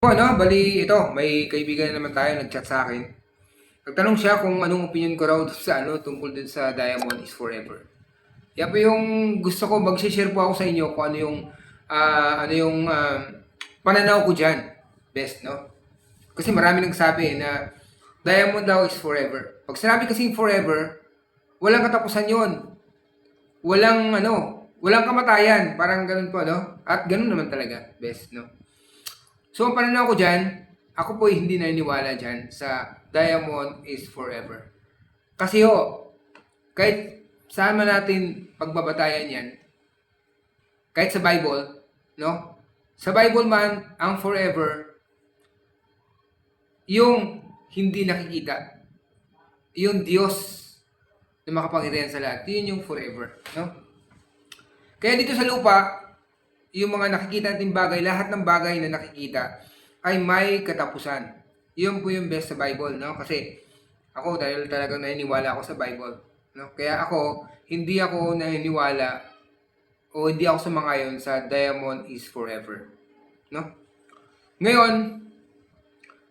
Bali ito, may kaibigan naman tayo nag-chat sa akin. Nagtanong siya kung anong opinion ko raw sa tungkol dun sa Diamond is Forever. Yan po yung gusto ko mag-share po ako sa inyo kung ano yung pananaw ko diyan. Best, no? Kasi marami nagsabi na Diamond daw is forever. Pag sinabi kasing forever, walang katapusan 'yon. Walang kamatayan, parang ganun po, no? At ganun naman talaga, best, no? So, ang pananaw ko dyan, ako po hindi naniniwala dyan sa Diamond is Forever. Kasi kahit saan man natin pagbabatayan yan, kahit sa Bible, no? Sa Bible man, ang forever, yung hindi nakikita, yung Diyos na makapangyarihan sa lahat, yun yung forever, no? Kaya dito sa lupa, yung mga nakikita nating bagay, lahat ng bagay na nakikita ay may katapusan. Yun po yung best sa Bible, no? Kasi ako dahil talagang naniniwala ako sa Bible, no? Kaya hindi ako naniniwala o hindi ako sumangayon sa Diamond is Forever, no? Ngayon,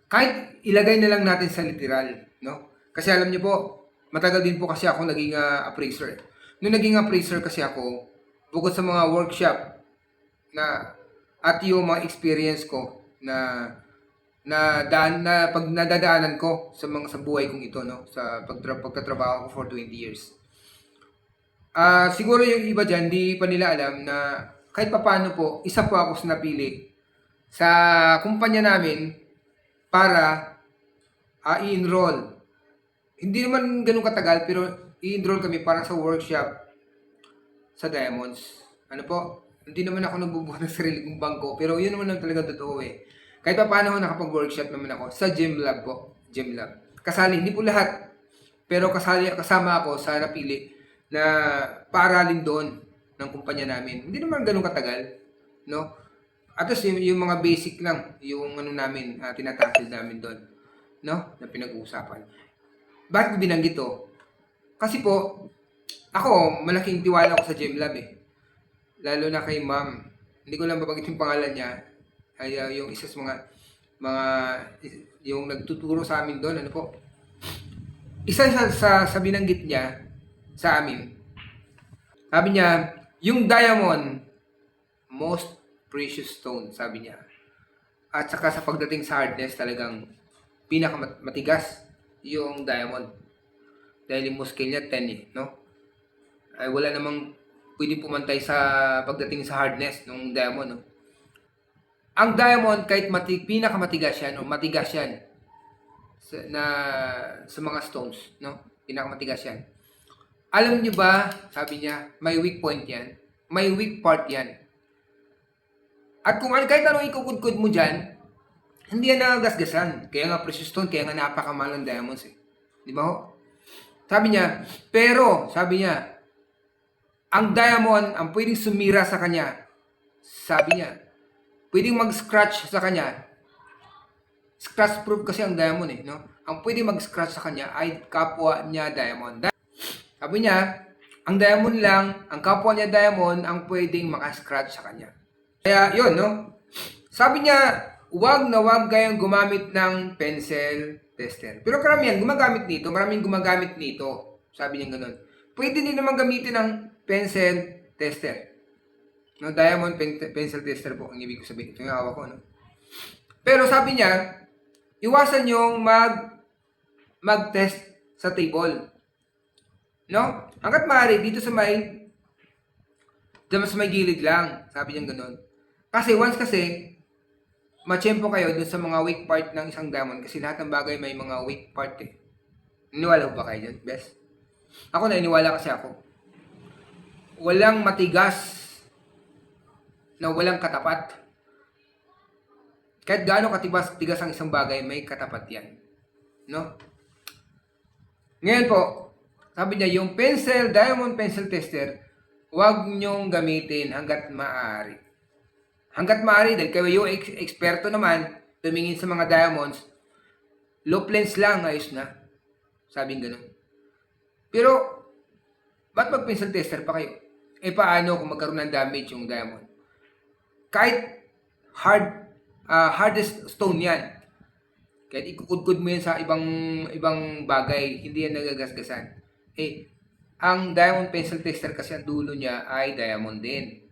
kahit ilagay na lang natin sa literal, no? Kasi alam niyo po, matagal din po kasi ako naging appraiser. Nung naging appraiser kasi ako, bukod sa mga workshop na at yung mga experience ko na pag nadadaanan ko sa buhay kong ito, no, sa pagtatrabaho ko for 20 years. Siguro yung iba diyan di pa nila alam na kahit papaano po isa po ako sa napili sa kumpanya namin para i-enroll. Hindi naman ganun katagal pero i-enroll kami para sa workshop sa Diamonds. Ano po? Hindi naman ako nagbubuhat ng sarili kong bangko, pero yun naman ang talaga totoo eh. Kahit pa paano nakapag-workshop naman ako sa gym lab po. Gym lab. Kasali, hindi po lahat, pero kasama ako sa napili na paaralin doon ng kumpanya namin. Hindi naman ganun katagal, no? At least yung mga basic lang, yung ano namin, tinatakil namin doon, no? Na pinag-uusapan. Bakit ko binanggit to? Kasi po, ako, malaking tiwala ko sa gym lab eh. Lalo na kay ma'am. Hindi ko lang babanggitin yung pangalan niya. Ay yung isa sa mga yung nagtuturo sa amin doon, ano po. Isa sa binanggit niya sa amin. Sabi niya, yung diamond, most precious stone, sabi niya. At saka sa pagdating sa hardness, talagang pinakamatigas yung diamond. Dahil yung scale niya 10 eh, no? Ay wala namang pwedeng pumantay sa pagdating sa hardness ng diamond, no? Ang diamond kahit pinakamatigas yan o matigas yan sa mga stones, no? Pinakamatigas yan. Alam niyo ba, sabi niya, may weak point yan. May weak part yan. At kung kahit anong ikukudkud mo dyan, hindi yan nagagasgasan. Kaya nga precious stone, kaya nga napakamahal ng diamonds eh. Di ba ho? Sabi niya, pero, sabi niya, ang diamond, ang pwedeng sumira sa kanya, sabi niya, pwedeng mag-scratch sa kanya. Scratch proof kasi ang diamond eh, no? Ang pwedeng mag-scratch sa kanya ay kapwa niya diamond. Sabi niya, ang diamond lang, ang kapwa niya diamond, ang pwedeng maka-scratch sa kanya. Kaya, yun, no? Sabi niya, wag na wag kayong gumamit ng pencil tester. Pero karamihan maraming gumagamit nito. Sabi niya ganun. Pwede din naman gamitin ng pencil tester. No, diamond pencil tester po ang ibig ko sabihin. Ito yung hawak ko, no? Pero sabi niya, iwasan yung mag-test sa table. No? Hanggat maaari, dito sa may gilid lang. Sabi niya ganun. Kasi machempo kayo dun sa mga weak part ng isang diamond kasi lahat ng bagay may mga weak part eh. Naniwala ba kayo dyan? Best? Ako naniniwala kasi ako. Walang matigas na walang katapat. Kahit gaano tigas ang isang bagay, may katapat yan. No? Ngayon po, sabi niya, yung diamond pencil tester, huwag nyong gamitin hanggat maaari. Hanggat maaari, dahil kayo yung eksperto naman, tumingin sa mga diamonds, low lens lang, ayos na. Sabing ganun. Pero, ba't mag-pencil tester pa kayo? Paano kung magkaroon ng damage yung diamond? Kahit hard hardest stone yan. Kahit ikukudkod mo yan sa ibang bagay, hindi yan nagagasgasan. Ang diamond pencil tester kasi ang dulo niya ay diamond din.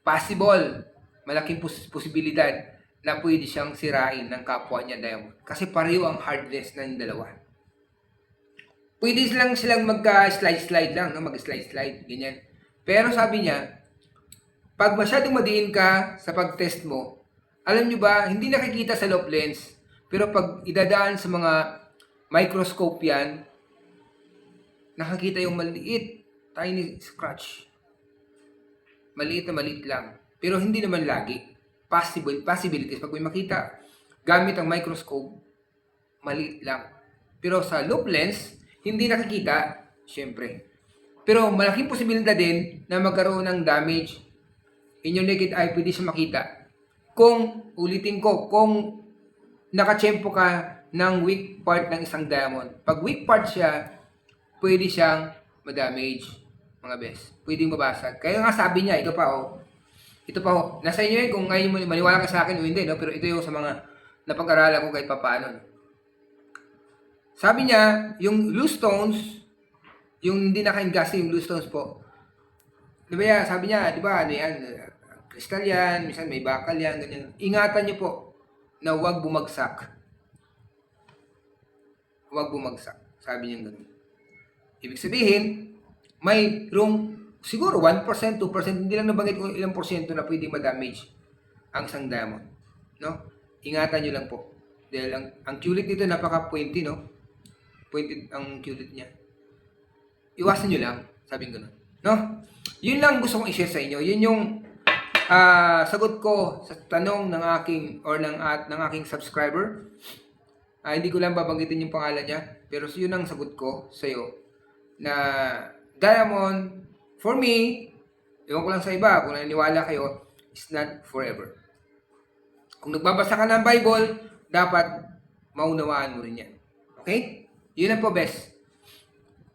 Possible, malaking posibilidad na pwede siyang sirain ng kapwa niya diamond. Kasi pareho ang hardness ng dalawa. Pwede silang magka-slide lang, no? Mag-slide, ganyan. Pero sabi niya, pag masyadong madiin ka sa pag-test mo, alam nyo ba, hindi nakikita sa loop lens, pero pag idadaan sa mga microscope yan, nakakita yung maliit, tiny scratch. Maliit na maliit lang. Pero hindi naman lagi. Possibilities. Pag may makita, gamit ang microscope, maliit lang. Pero sa loop lens, hindi nakikita, syempre. Pero malaking posibilidad din na magkaroon ng damage. In your naked eye, pwede siya makita. Kung, ulitin ko, kung nakachempo ka ng weak part ng isang diamond. Pag weak part siya, pwede siyang ma-damage, mga best. Pwede mabasag. Kaya nga sabi niya, ito pa nasa inyo yun kung ngayon mo maniwala ka sa akin o hindi, no? Pero ito yung sa mga napag-aralan ko kahit papaano. No? Sabi niya, yung loose stones, yung hindi naka-engase yung loose stones po. Diba yan? Sabi niya, diba, ano yan, kristal yan, minsan may bakal yan, ganyan. Ingatan niyo po na huwag bumagsak. Huwag bumagsak. Sabi niya ganun. Ibig sabihin, may room, siguro 1%, 2%, hindi lang nabanggit kung ilang porsyento na pwedeng ma-damage ang isang diamond. No? Ingatan nyo lang po. Dahil ang QLED nito napaka-pointy, no? Pointed ang QLED niya. Iwasan nyo lang, sabing gano'n. No? Yun lang gusto kong i-share sa inyo. Yun yung sagot ko sa tanong ng ng aking subscriber. Hindi ko lang babanggitin yung pangalan niya, pero yun ang sagot ko sa iyo na diamond, for me, ewan ko lang sa iba, kung naniniwala kayo, is not forever. Kung nagbabasa ka ng Bible, dapat maunawaan mo rin yan. Okay? Yun ang po, best.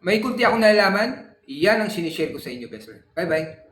May kunti akong nalalaman, yan ang sinishare ko sa inyo, best friend. Bye-bye.